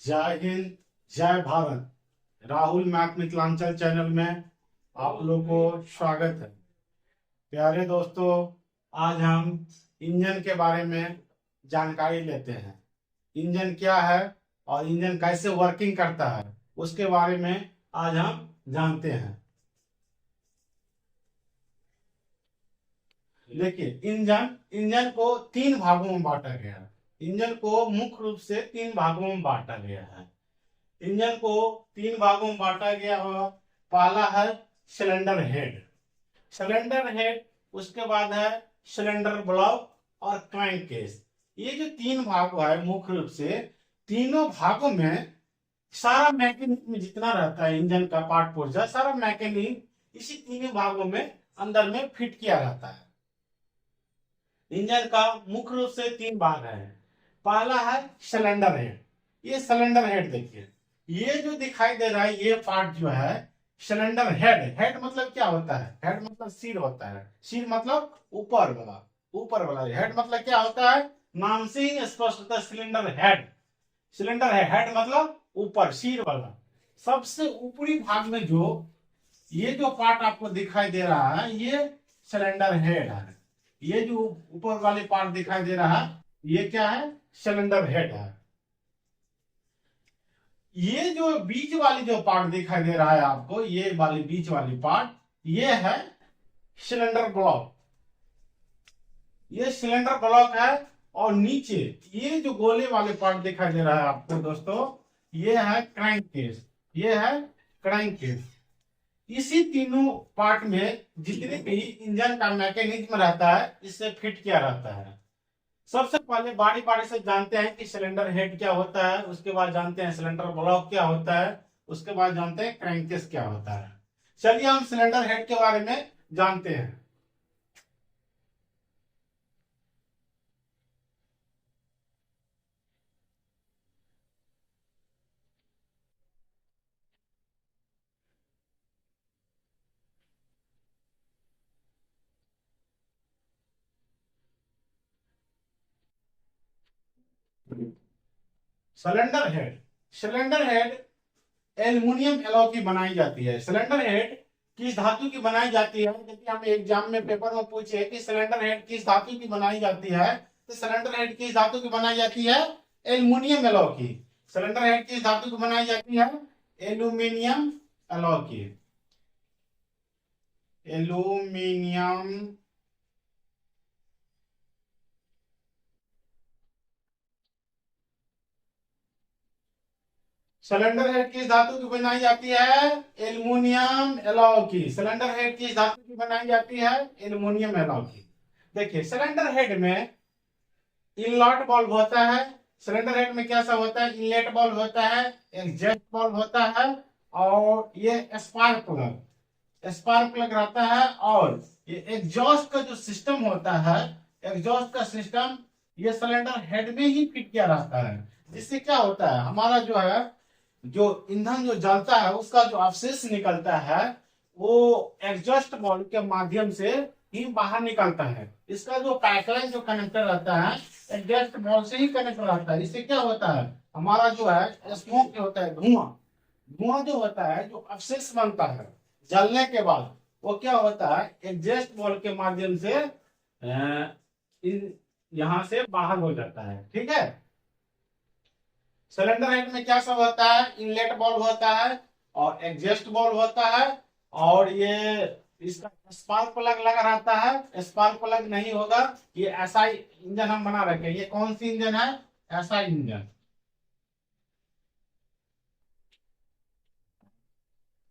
जय हिंद, जय Bharat. Rahul math Mithilanchal channel में आप लोग को स्वागत है। प्यारे दोस्तों, आज हम इंजन के बारे में जानकारी लेते हैं। इंजन क्या है और इंजन कैसे वर्किंग करता है, उसके बारे में आज हम जानते हैं। देखिए, इंजन इंजन को तीन भागों में बांटा गया है। इंजन को मुख्य रूप से तीन भागों में बांटा गया है। इंजन को तीन भागों में बांटा गया है। पहला है सिलेंडर हेड। सिलेंडर हेड, उसके बाद है सिलेंडर ब्लॉक और क्रैंक केस। ये जो तीन भाग है, मुख्य रूप से तीनों भागों में सारा मैकेनिज्म जितना रहता है, इंजन का पार्ट पुर्जा, सारा मैकेनिज्म इसी तीनों भागों में अंदर में फिट किया रहता है। इंजन का मुख्य रूप से तीन भाग है। पहला है सिलेंडर हेड। ये सिलेंडर हेड देखिए, ये जो दिखाई दे रहा है, ये पार्ट जो है सिलेंडर हेड। हेड मतलब क्या होता है? हेड मतलब सिर होता है। सिर मतलब ऊपर वाला, ऊपर वाला। हेड मतलब क्या होता है? नाम से ही स्पष्ट होता है, सिलेंडर हेड। सिलेंडर है, हेड मतलब ऊपर, सिर वाला। सबसे ऊपरी भाग में जो ये जो पार्ट आपको दिखाई दे रहा है, ये सिलेंडर हेड है। ये जो ऊपर वाले पार्ट दिखाई दे रहा है, ये क्या है? सिलेंडर हेड है। ये जो बीच वाली जो पार्ट दिखाई दे रहा है आपको, ये वाली बीच वाली पार्ट, ये है सिलेंडर ब्लॉक। ये सिलेंडर ब्लॉक है। और नीचे ये जो गोले वाले पार्ट दिखाई दे रहा है आपको दोस्तों, ये है क्रैंक केस। ये है क्रैंक केस। इसी तीनों पार्ट में जितने भी इंजन का मैकेनिज्म रहता है, इससे फिट किया रहता है। सबसे पहले बारी बारी से जानते हैं कि सिलेंडर हेड क्या होता है, उसके बाद जानते हैं सिलेंडर ब्लॉक क्या होता है, उसके बाद जानते हैं क्रैंकेस क्या होता है। चलिए हम सिलेंडर हेड के बारे में जानते हैं। सिलेंडर हेड एल्युमिनियम एलॉय की बनाई जाती है। सिलेंडर हेड किस धातु की बनाई जाती है? यदि हमें एग्जाम में पेपर में पूछे कि सिलेंडर हेड किस धातु की बनाई जाती है, तो सिलेंडर हेड किस धातु की बनाई जाती है? एल्युमिनियम एलॉय की। सिलेंडर हेड किस धातु की बनाई जाती है? एल्यूमिनियम एलॉय की। एल्यूमिनियम सिलेंडर हेड किस धातु की बनाई जाती है? एल्युमिनियम एलॉय की। सिलेंडर हेड किस धातु की बनाई जाती है? एल्युमिनियम एलॉय की। देखिए, सिलेंडर हेड में इनलेट बल्ब होता है। सिलेंडर हेड में क्या सब होता है? इनलेट बल्ब होता है, एग्जॉस्ट बल्ब होता है, और ये स्पार्क प्लग रहता है। और ये एग्जॉस्ट का जो सिस्टम होता है, एग्जॉस्ट का सिस्टम, ये सिलेंडर हेड में ही फिट किया रहता है। जिससे क्या होता है, हमारा जो है, जो ईंधन जो जलता है, उसका जो अवशेष निकलता है, वो एग्जॉस्ट बल्ब के माध्यम से ही बाहर निकलता है। इसका जो पाइपलाइन जो कनेक्टर रहता है, एग्जॉस्ट बल्ब से ही कनेक्ट रहता है। इससे क्या होता है, हमारा जो है स्मोक जो होता है, धुआं, धुआं जो होता है, जो अवशेष बनता है जलने के बाद, वो क्या होता है, एग्जॉस्ट बल्ब के माध्यम से यहां से बाहर हो जाता है। ठीक है। सिलेंडर हेड में क्या सब होता है? इनलेट बल्ब होता है और एग्जॉस्ट बल्ब होता है, और ये इसका स्पार्क प्लग लगा रहता है। स्पार्क प्लग नहीं होगा, ये ऐसा ही इंजन हम बना रखे हैं। ये कौन सी इंजन है? ऐसा इंजन,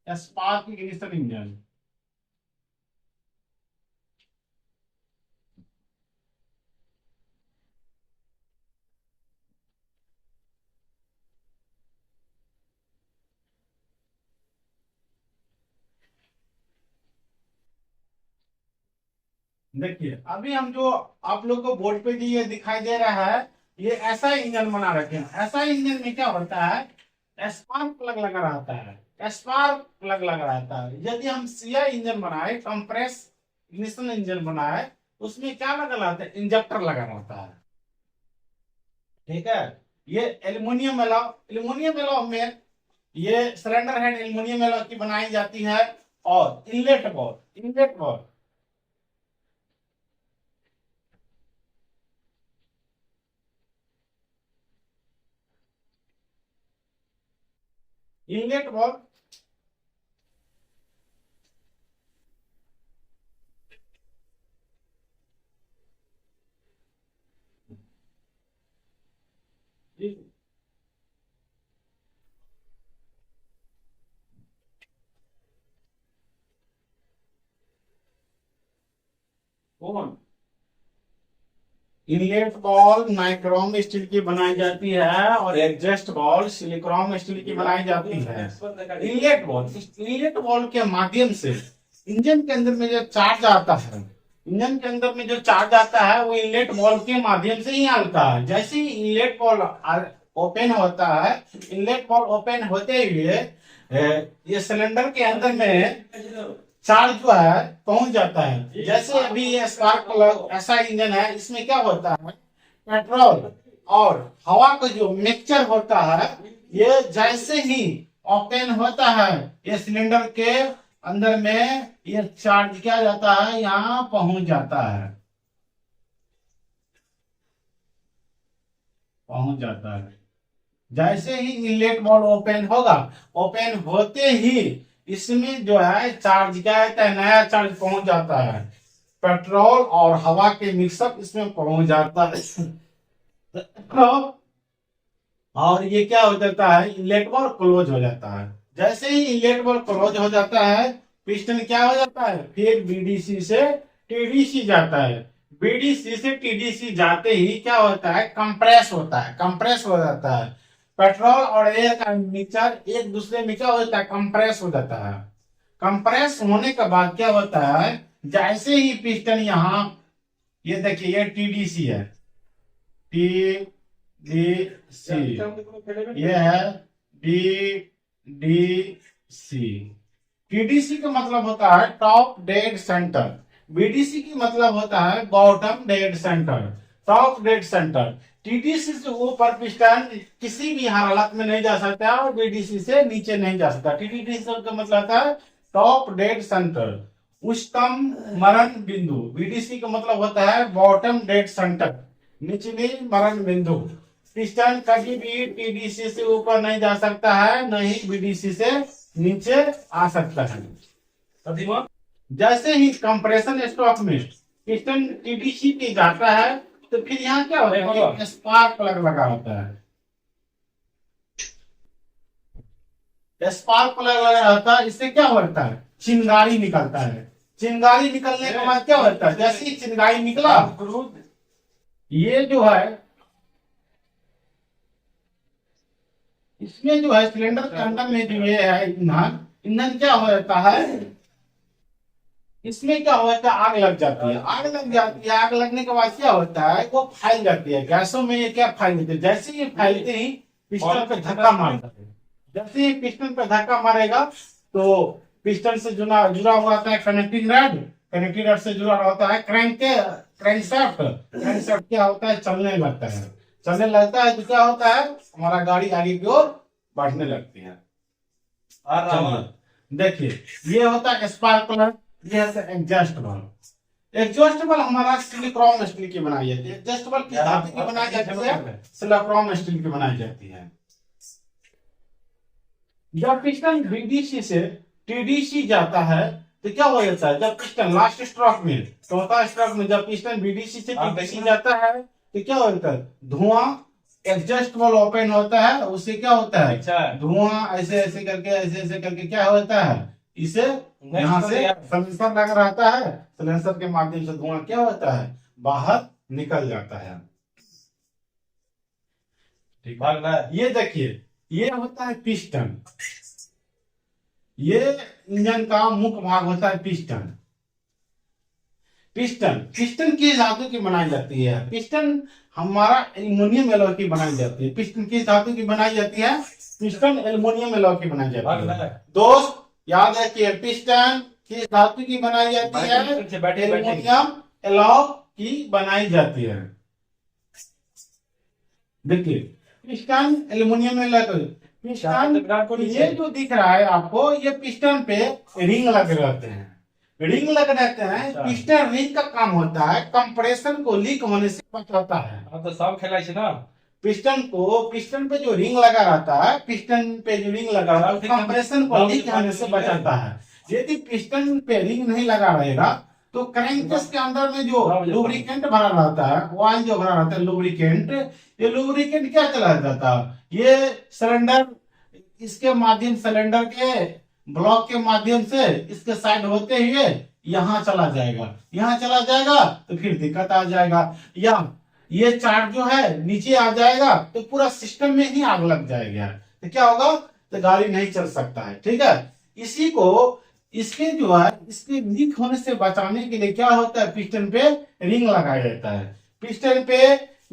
स्पार्क इग्निशन इंजन। देखिए, अभी हम जो आप लोग को बोर्ड पे जो ये दिखाई दे रहा है, ये ऐसा इंजन बना रखे हैं। ऐसा इंजन में क्या होता है, स्पार्क प्लग लगा रहता है। स्पार्क प्लग लगा रहता है। यदि हम सीआई इंजन बनाए, कंप्रेस इग्निशन इंजन बनाए, उसमें क्या लगा रहता है? इंजेक्टर लगा रहता है। ठीक है। ये एल्युमिनियम एलॉय में ये सिलेंडर हेड एल्युमिनियम एलॉय की बनाई जाती है। और इनलेट बॉल कौन इनलेट बॉल नाइक्रोम स्टील की बनाई जाती है और एग्जस्ट बॉल सिलिकॉन स्टील की बनाई जाती है। इनलेट बॉल के माध्यम से इंजन के अंदर में जो चार्ज आता है, इंजन के अंदर में जो चार्ज आता है वो इनलेट बॉल के माध्यम से ही आता है। जैसे ही इनलेट बॉल ओपन होता है, इनलेट बॉल ओपन होते हुए ये सिलेंडर के अंदर में चार्ज जो है पहुंच जाता है। जैसे अभी ये स्पार्क प्लग ऐसा इंजन है, इसमें क्या होता है, पेट्रोल और हवा का जो मिक्सचर होता है, ये जैसे ही ओपन होता है ये सिलेंडर के अंदर में ये चार्ज किया जाता है, यहाँ पहुंच जाता है, जैसे ही इनलेट बॉल ओपन होगा, ओपन होते ही इसमें जो है चार्ज क्या रहता है, नया चार्ज पहुंच जाता है, पेट्रोल और हवा के मिक्सअप इसमें पहुंच जाता है। और ये क्या हो जाता है, इनलेट बॉल क्लोज हो जाता है। जैसे ही इनलेट बॉल क्लोज हो जाता है, पिस्टन क्या हो जाता है, फिर बीडीसी से टीडीसी जाता है। बीडीसी से टीडीसी जाते ही क्या होता है, कंप्रेस होता है, कंप्रेस हो जाता है। पेट्रोल और एयर का मिक्सचर एक दूसरे में क्या होता है, कंप्रेस हो जाता है। कंप्रेस होने के बाद क्या होता है, जैसे ही पिस्टन यहाँ, ये देखिए ये टीडीसी है, टी डी सी, ये है डी डी सी। टीडीसी का मतलब होता है टॉप डेड सेंटर, बीडीसी की मतलब होता है bottom dead centre, top dead centre. TDC से ऊपर पिस्टन किसी भी हालत में नहीं जा सकता और बीडीसी से नीचे नहीं जा सकता। टीडीसी का मतलब होता है टॉप डेड सेंटर, उच्चतम मरण बिंदु। बीडीसी का मतलब होता है बॉटम डेड सेंटर, निचली मरण बिंदु। पिस्टन कभी भी टीडीसी से ऊपर नहीं जा सकता है, न ही बीडीसी से नीचे आ सकता है। जैसे ही कंप्रेशन स्ट्रोक में पिस्टन टीडीसी पे जाता है, तो फिर यहाँ क्या होता है, स्पार्क प्लग लगा होता है। स्पार्क प्लग लगा होता है, इससे क्या होता है, चिंगारी निकलता है। चिंगारी निकलने के बाद क्या होता है, जैसे ही चिंगारी निकला, ये जो है इसमें जो है सिलेंडर के अंदर में जो ये है ईंधन, ईंधन क्या होता है, इसमें क्या होता है, आग लग जाती है। आग लग जाती है, आग लगने के बाद क्या होता है, वो फैल जाती है गैसों में। ये क्या फैल जाती है, जैसे ही फैलते ही पिस्टन पे धक्का मारता है। जैसे ही पिस्टन पे धक्का मारेगा तो पिस्टन से जुड़ा जुड़ा हुआ होता है कनेक्टिंग रॉड, कनेक्टिंग रॉड से जुड़ा होता है क्रैंकशाफ्ट। क्रैंकशाफ्ट क्या होता है, चलने लगता है। चलने लगता है तो क्या होता है, हमारा गाड़ी आगे की ओर बढ़ने लगती है। देखिए ये होता है स्पार्क प्लग, ये है एग्जॉस्ट बल्ब। एग्जॉस्ट बल्ब हमारा सिलिकॉन स्टील की बनाई जाती है। एग्जॉस्ट बल्ब किस धातु की बनाई जाती है, सिलिकॉन स्टील की बनाई जाती है। जब पिस्टन बीडीसी से टीडीसी जाता है तो क्या हो जाता है, जब पिस्टन लास्ट स्ट्रोक में, चौथा स्ट्रोक में जब पिस्टन बीडीसी से टीडीसी जाता है तो क्या होता है, धुआं, एग्जॉस्ट बल्ब ओपन होता है, उससे क्या होता है, धुआं ऐसे ऐसे करके क्या होता है, इसे यहाँ से सेंसर लगा रहता है, सेंसर के माध्यम से धुआं क्या होता है, बाहर निकल जाता है। ठीक है, ये देखिए ये होता है पिस्टन, ये इंजन का मुख्य भाग होता है पिस्टन। पिस्टन पिस्टन किस धातु की बनाई जाती है, पिस्टन हमारा एल्युमिनियम एलॉय की बनाई जाती है। पिस्टन किस धातु की बनाई जाती है, पिस्टन एल्युमिनियम एलॉय की बनाई जाती है। दोस्त याद रखिए, पिस्टन किस धातु की बनाई जाती है, एल्युमिनियम एलॉय की बनाई जाती है। देखिए पिस्टन एल्युमिनियम में लगे पिस्टन, ये जो दिख रहा है आपको, ये पिस्टन पे रिंग लगे रहते हैं, रिंग लगे रहते हैं। पिस्टन रिंग का काम होता है कंप्रेशन को लीक होने से बचाता है। तो सब खेला ना पिस्टन पे जो रिंग लगा रहता है, पिस्टन पे जो रिंग लगा रहता है कंप्रेशन को लीक होने से बचाता है। यदि पिस्टन पे रिंग नहीं लगा रहेगा तो क्रैंककेस के अंदर में जो लुब्रिकेंट भरा रहता है, ऑयल जो भरा रहता है लुब्रिकेंट, ये लुब्रिकेंट क्या चला जाता है, ये सिलेंडर इसके माध्यम, सिलेंडर के ब्लॉक के माध्यम से इसके साइड होते हुए यहाँ चला जाएगा, यहाँ चला जाएगा तो फिर दिक्कत आ जाएगा, या ये चार्ज जो है नीचे आ जाएगा तो पूरा सिस्टम में ही आग लग जाएगा, तो क्या होगा, तो गाड़ी नहीं चल सकता है। ठीक है, इसी को इसके जो है इसके लीक होने से बचाने के लिए क्या होता है, पिस्टन पे रिंग लगाया जाता है। पिस्टन पे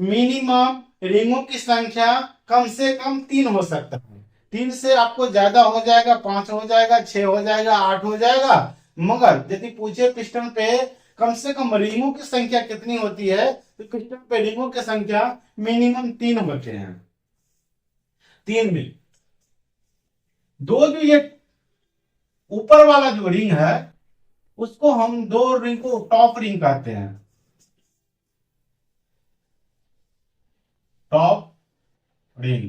मिनिमम रिंगों की संख्या कम से कम 3 हो सकता है, 3 से आपको ज्यादा हो जाएगा, 5 हो जाएगा, 6 हो जाएगा, 8 हो जाएगा। मगर यदि पूछे पिस्टन पे कम से कम रिंगों की संख्या कितनी होती है, तो पिस्टन पे रिंगों की संख्या मिनिमम 3 होते हैं। 3 में 2 जो ये ऊपर वाला जो रिंग है उसको हम 2 रिंग को टॉप रिंग कहते हैं, टॉप रिंग।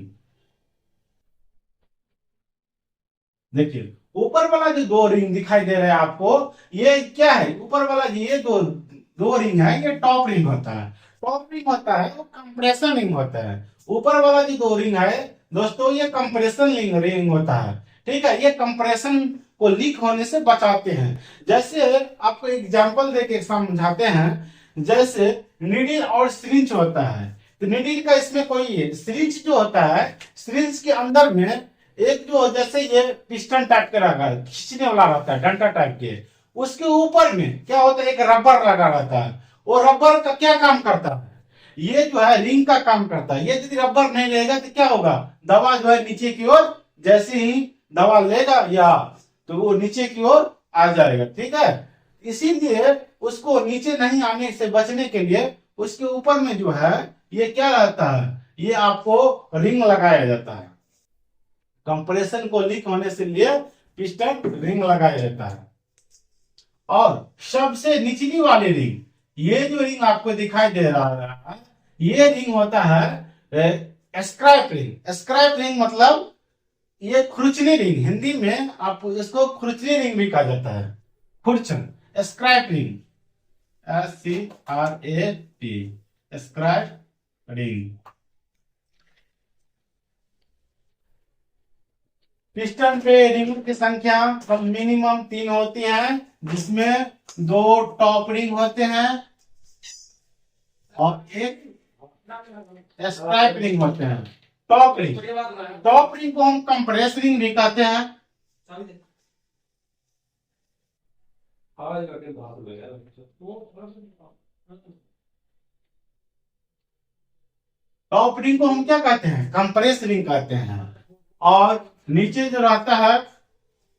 देखिए ऊपर वाला जो 2 रिंग दिखाई दे रहा है आपको, ये क्या है, ऊपर वाला ये दो रिंग है, ये टॉप रिंग होता है। टॉप रिंग होता है वो कंप्रेशन रिंग होता है। ऊपर वाला जो 2 रिंग है दोस्तों, ये कंप्रेशन रिंग होता है। ठीक है, ये कंप्रेशन को लीक होने से बचाते हैं। जैसे आपको एग्जांपल देके समझाते हैं, जैसे नीडल और सिरिंज होता है, तो नीडल का इसमें कोई, सिरिंज जो होता है, सिरिंज के अंदर में एक जो जैसे ये पिस्टन टाइप के रखा है, खींचने वाला रहता है डंडा टाइप के, उसके ऊपर में क्या होता है, एक रबर लगा रहता है। वो रबर का क्या काम करता है, ये जो है रिंग का काम करता है। ये यदि रबर नहीं रहेगा तो क्या होगा, दवा जो है नीचे की ओर जैसे ही दवा लेगा या तो वो नीचे की ओर आ जाएगा। ठीक है, इसीलिए उसको नीचे नहीं आने से बचने के लिए उसके ऊपर में जो है ये क्या रहता है, ये आपको रिंग लगाया जाता है। कंप्रेशन को लीक होने से लिए पिस्टन रिंग लगाया जाता है। और सबसे निचली वाली रिंग, ये जो रिंग आपको दिखाई दे रहा है, ये रिंग होता है स्क्रैप रिंग। स्क्रैप रिंग मतलब ये खुरचनी रिंग, हिंदी में आप इसको खुरचनी रिंग भी कहा जाता है, खुरचन, scrap ring, SCRAP, scrap ring. Piston पे रिंग की संख्या मिनिमम 3 होती है, जिसमें 2 टॉप रिंग होते हैं और एक स्ट्राइप रिंग होते हैं। टॉप रिंग को हम कंप्रेस रिंग भी कहते हैं। टॉप रिंग को हम क्या कहते हैं, कंप्रेस रिंग कहते हैं। और नीचे जो रहता है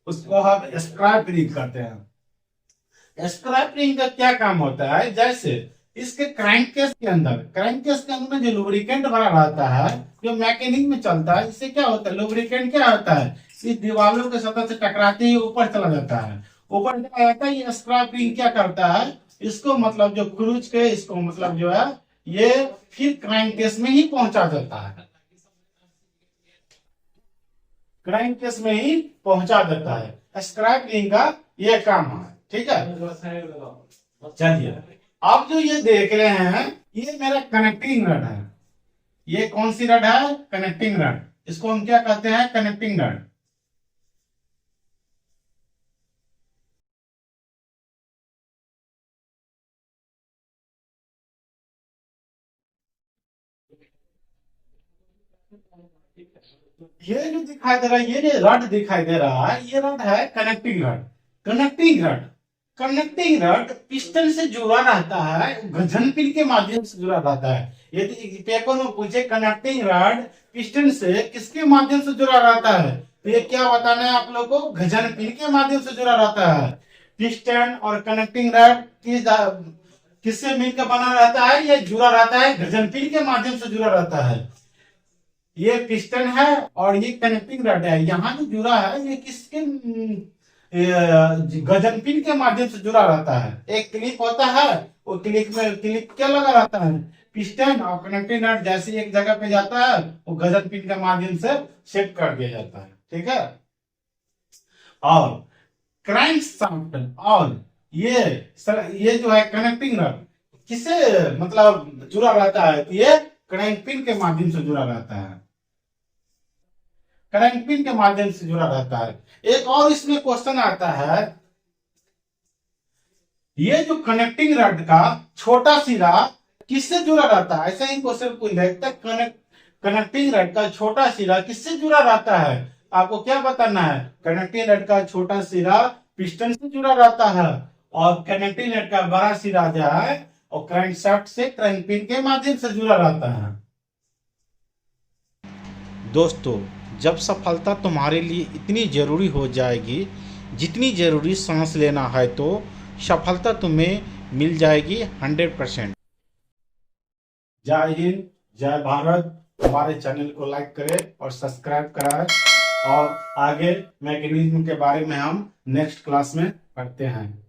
उसको हम स्क्रैप रिंग कहते हैं। स्क्रैप रिंग का क्या काम होता है, जैसे इसके क्रैंककेस के अंदर में जो लुब्रिकेंट भरा रहता है, जो मैकेनिक में चलता है, इससे क्या होता है, लुब्रिकेंट क्या होता है, इस दीवारों के सतह से टकराते ही ऊपर चला जाता है। ऊपर चला जाता है, ये स्क्रैप रिंग क्या करता है, इसको मतलब जो क्रूज के, इसको मतलब जो है ये फिर क्रैंककेस में ही पहुंचा देता है, क्रैंककेस में ही पहुंचा देता है। स्क्रैप रिंग का ये काम है। ठीक है, चलिए अब जो ये देख रहे हैं ये मेरा कनेक्टिंग रड है। ये कौन सी रड है, कनेक्टिंग रड। इसको हम क्या कहते हैं, कनेक्टिंग रड। ये जो दिखाई दे रहा है, ये जो रड दिखाई दे रहा है, ये रड है connecting rod. Connecting rod piston से जुड़ा रहता है, घर्षण पिन के माध्यम से जुड़ा रहता है। यदि पेपर में पूछे कनेक्टिंग रड पिस्टन से किसके माध्यम से जुड़ा रहता है, तो ये क्या बताना है आप लोगों को, घर्षण पिन के माध्यम से जुड़ा रहता है। पिस्टन और कनेक्टिंग रड किससे मिलकर बना रहता है, ये जुड़ा रहता है, घर्षण पिन के माध्यम से जुड़ा रहता है। ये पिस्टन है और ये कनेक्टिंग रड है। यहाँ जो जुड़ा है ये किसके गजन पिन के माध्यम से जुड़ा रहता है। एक क्लिप होता है, वो क्लिप क्या लगा रहता है, पिस्टन, और कनेक्टिंग रड जैसे एक जगह पे जाता है वो गजन पिन के माध्यम से सेट कर दिया जाता है। ठीक है। और क्रैंक शाफ्ट और ये जो है कनेक्टिंग रड किससे मतलब जुड़ा रहता है, ये क्रैंक पिन के माध्यम से जुड़ा रहता है, क्रैंक पिन के माध्यम से जुड़ा रहता है। एक और इसमें क्वेश्चन आता है, ये जो कनेक्टिंग रड का छोटा सिरा किससे जुड़ा रहता है, ऐसा ही क्वेश्चन पूछ रहा है। कनेक्टिंग रड का छोटा सिरा किससे जुड़ा रहता है, आपको क्या बताना है। कनेक्टिंग रड का छोटा सिरा पिस्टन से जुड़ा रहता है और कनेक्टिंग रड का बड़ा सिरा जो है और क्रैंकशाफ्ट से क्रैंक पिन के माध्यम से जुड़ा रहता है। दोस्तों, जब सफलता तुम्हारे लिए इतनी जरूरी हो जाएगी जितनी जरूरी सांस लेना है, तो सफलता तुम्हें मिल जाएगी 100%। जय हिंद, जय भारत। हमारे चैनल को लाइक करें और सब्सक्राइब कराएं, और आगे मैकेनिज्म के बारे में हम नेक्स्ट क्लास में पढ़ते हैं।